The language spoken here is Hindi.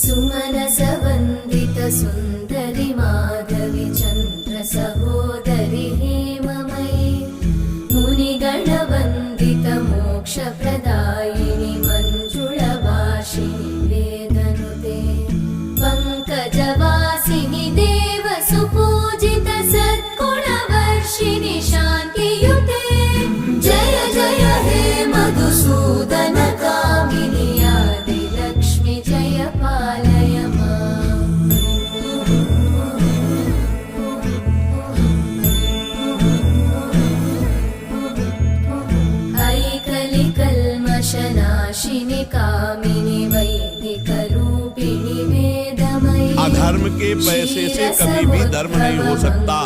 सुमनसवन्दित सुन्दरि माधवि चन्द्र सहोदरि हेममयि मुनिगणवन्दित मोक्षप्रदायिनि मञ्जुळभाषिणि वेदनुते पङ्कजवासिनि देव सुपूजित सद्गुणवर्षिणि शान्तियुते जय जय हे मधुसूदन कामिनि आदिलक्ष्मि जय पालय माम्। ऐकलिकल्मषनाशिनि कामिनि वैदिकरूपिणि वेदमयि अधर्म के पैसे से कभी भी धर्म नहीं हो सकता।